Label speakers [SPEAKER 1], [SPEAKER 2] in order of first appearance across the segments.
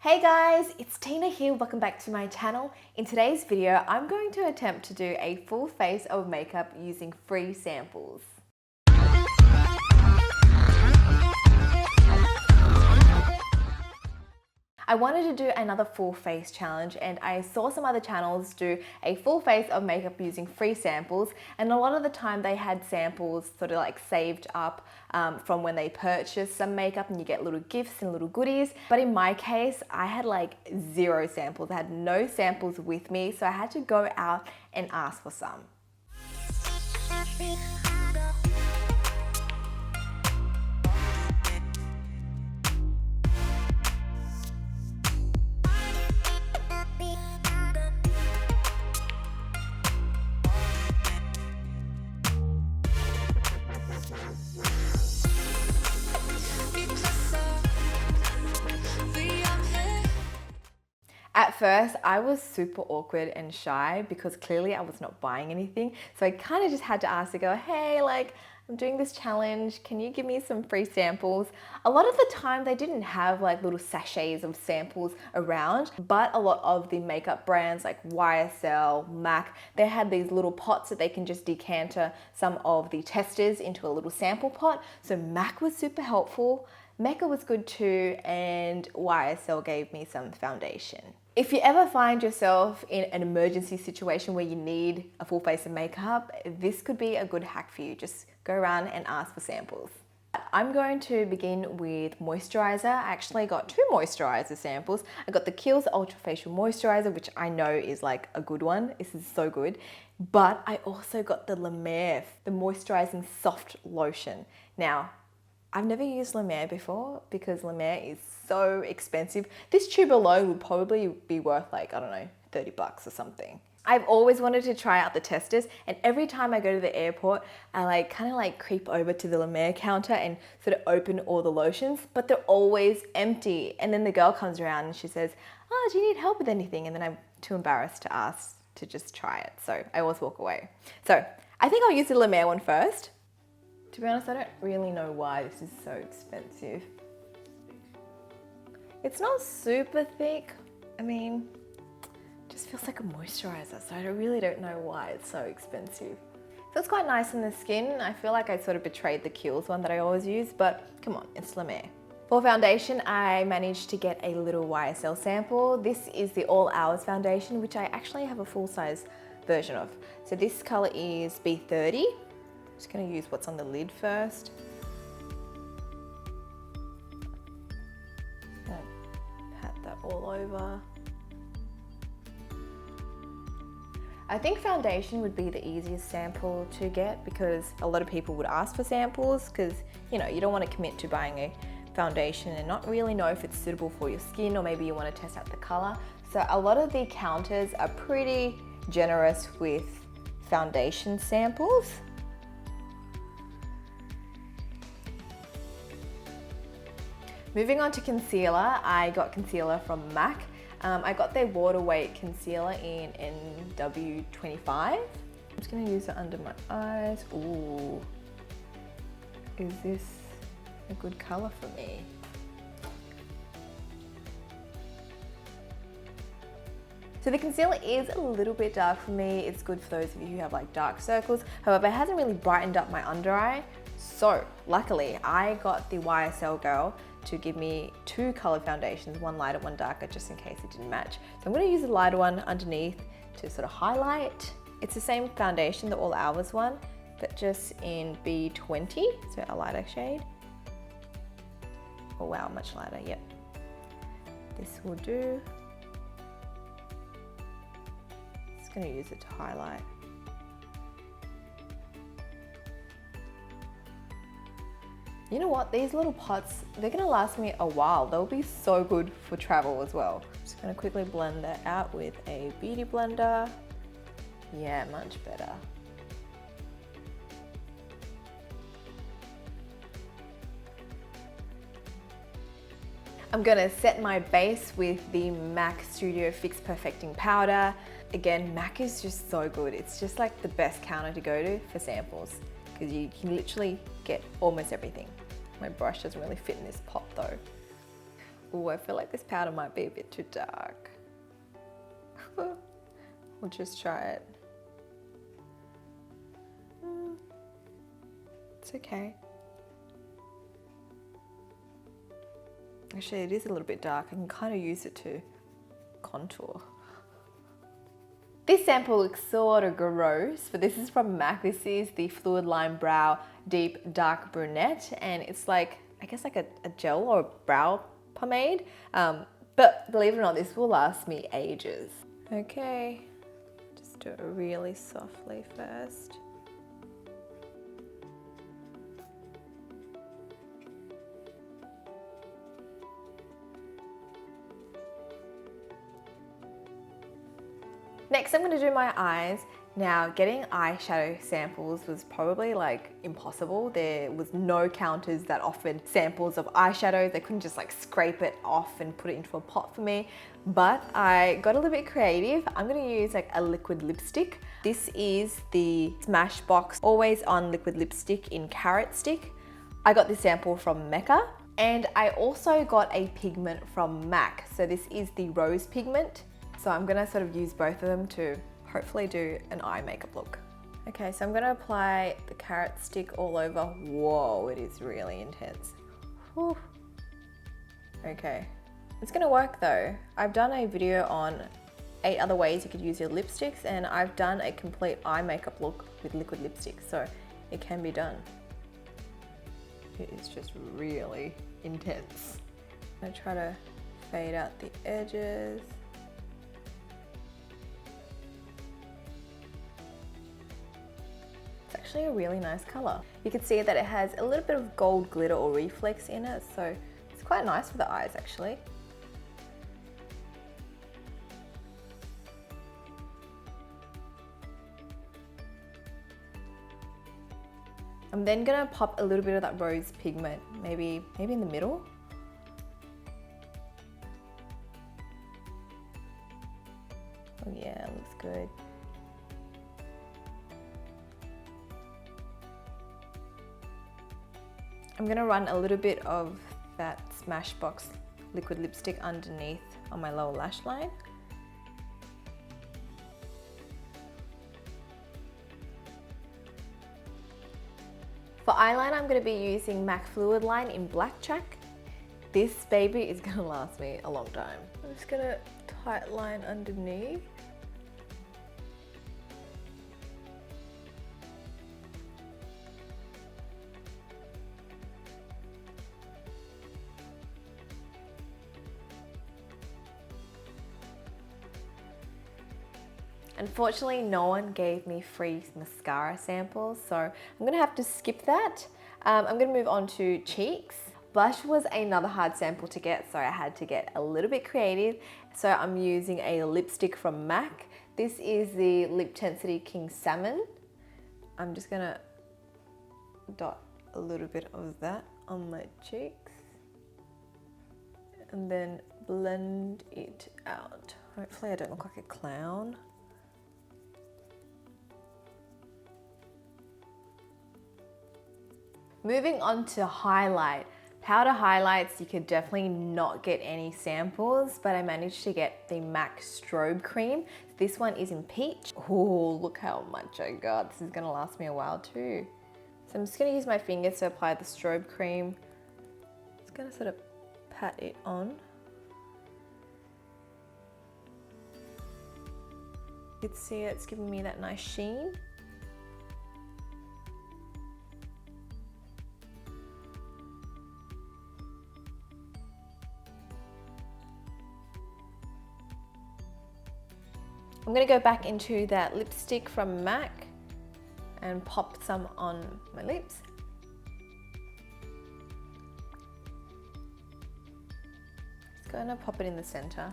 [SPEAKER 1] Hey guys, it's Tina here. Welcome back to my channel. In today's video, I'm going to attempt to do a full face of makeup using free samples. I wanted to do another full face challenge and I saw some other channels do a full face of makeup using free samples, and a lot of the time they had samples sort of like saved up from when they purchased some makeup, and you get little gifts and little goodies. But in my case, I had like 0 samples. I had no samples with me, so I had to go out and ask for some. At first, I was super awkward and shy because clearly I was not buying anything. So I kind of just had to ask to go, hey, like, I'm doing this challenge. Can you give me some free samples? A lot of the time they didn't have like little sachets of samples around, but a lot of the makeup brands like YSL, MAC, they had these little pots that they can just decanter some of the testers into a little sample pot. So MAC was super helpful. Mecca was good too, and YSL gave me some foundation. If you ever find yourself in an emergency situation where you need a full face of makeup, this could be a good hack for you. Just go around and ask for samples. I'm going to begin with moisturizer. I actually got 2 moisturizer samples. I got the Kiehl's Ultra Facial Moisturizer, which I know is like a good one. This is so good. But I also got the La Mer, the Moisturising Soft Lotion. Now, I've never used La Mer before because La Mer is so expensive. This tube alone would probably be worth like, I don't know, 30 bucks or something. I've always wanted to try out the testers, and every time I go to the airport, I kind of creep over to the La Mer counter and sort of open all the lotions, but they're always empty. And then the girl comes around and she says, oh, do you need help with anything? And then I'm too embarrassed to ask to just try it. So I always walk away. So I think I'll use the La Mer one first. To be honest, I don't really know why this is so expensive. It's not super thick. I mean, it just feels like a moisturizer, so I really don't know why it's so expensive. So it's quite nice on the skin. I feel like I sort of betrayed the Kiehl's one that I always use, but come on, it's La Mer. For foundation, I managed to get a little YSL sample. This is the All Hours foundation, which I actually have a full-size version of. So this color is B30. Just going to use what's on the lid first. Pat that all over. I think foundation would be the easiest sample to get because a lot of people would ask for samples because, you know, you don't want to commit to buying a foundation and not really know if it's suitable for your skin, or maybe you want to test out the color. So a lot of the counters are pretty generous with foundation samples. Moving on to concealer, I got concealer from MAC. I got their water weight concealer in NW25. I'm just gonna use it under my eyes. Ooh, is this a good color for me? So the concealer is a little bit dark for me. It's good for those of you who have like dark circles. However, it hasn't really brightened up my under eye. So luckily, I got the YSL girl to give me 2 color foundations, one lighter, one darker, just in case it didn't match. So I'm going to use the lighter one underneath to sort of highlight. It's the same foundation, the All Hours one, but just in B20, so a lighter shade. Oh wow, much lighter, yep. This will do. Just going to use it to highlight. You know what, these little pots, they're gonna last me a while. They'll be so good for travel as well. Just gonna quickly blend that out with a beauty blender. Yeah, much better. I'm gonna set my base with the MAC Studio Fix Perfecting Powder. Again, MAC is just so good. It's just like the best counter to go to for samples because you can literally get almost everything. My brush doesn't really fit in this pot though. Ooh, I feel like this powder might be a bit too dark. We'll just try it. It's okay. Actually, it is a little bit dark. I can kind of use it to contour. This sample looks sort of gross, but this is from MAC. This is the Fluidine Brow Deep Dark Brunette, and it's like, I guess like a gel or a brow pomade. But believe it or not, this will last me ages. Okay, just do it really softly first. Next, I'm going to do my eyes. Now, getting eyeshadow samples was probably like impossible. There was no counters that offered samples of eyeshadow. They couldn't just like scrape it off and put it into a pot for me. But I got a little bit creative. I'm going to use like a liquid lipstick. This is the Smashbox Always On Liquid Lipstick in Carrot Stick. I got this sample from Mecca. And I also got a pigment from MAC. So this is the Rose Pigment. So I'm gonna sort of use both of them to hopefully do an eye makeup look. Okay, so I'm gonna apply the carrot stick all over. Whoa, it is really intense. Whew. Okay, it's gonna work though. I've done a video on 8 other ways you could use your lipsticks, and I've done a complete eye makeup look with liquid lipstick, so it can be done. It is just really intense. I'm gonna try to fade out the edges. Actually a really nice color. You can see that it has a little bit of gold glitter or reflex in it, so it's quite nice for the eyes actually. I'm then gonna pop a little bit of that rose pigment, maybe in the middle. Oh yeah, looks good. I'm gonna run a little bit of that Smashbox liquid lipstick underneath on my lower lash line. For eyeliner, I'm gonna be using MAC Fluidine in Blackjack. This baby is gonna last me a long time. I'm just gonna tight line underneath. Unfortunately, no one gave me free mascara samples, so I'm gonna have to skip that. I'm gonna move on to cheeks. Blush was another hard sample to get, so I had to get a little bit creative. So I'm using a lipstick from MAC. This is the Lip Tensity King Salmon. I'm just gonna dot a little bit of that on my cheeks and then blend it out. Hopefully I don't look like a clown. Moving on to highlight. Powder highlights, you could definitely not get any samples, but I managed to get the MAC Strobe Cream. This one is in peach. Oh, look how much I got. This is gonna last me a while too. So I'm just gonna use my fingers to apply the Strobe Cream. Just gonna sort of pat it on. You can see it's giving me that nice sheen. I'm gonna go back into that lipstick from MAC and pop some on my lips. Just gonna pop it in the center.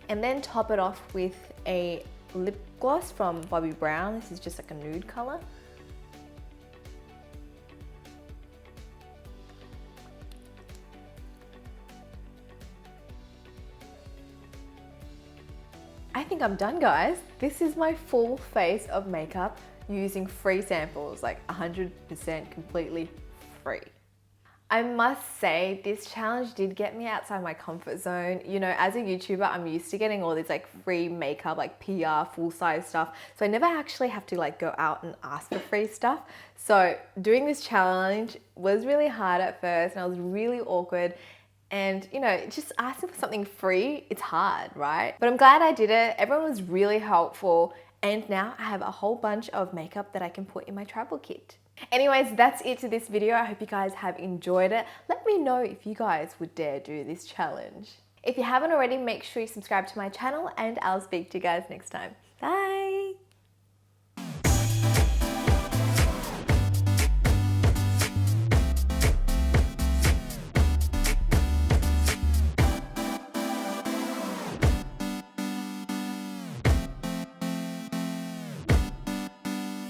[SPEAKER 1] And then top it off with a lip gloss from Bobbi Brown. This is just like a nude color. I think I'm done, guys. This is my full face of makeup using free samples, like 100% completely free. I must say this challenge did get me outside my comfort zone. You know, as a YouTuber, I'm used to getting all these like free makeup, like PR, full size stuff. So I never actually have to like go out and ask for free stuff. So doing this challenge was really hard at first and I was really awkward. And you know, just asking for something free, it's hard, right? But I'm glad I did it. Everyone was really helpful. And now I have a whole bunch of makeup that I can put in my travel kit. Anyways, that's it to this video. I hope you guys have enjoyed it. Let me know if you guys would dare do this challenge. If you haven't already, make sure you subscribe to my channel and I'll speak to you guys next time.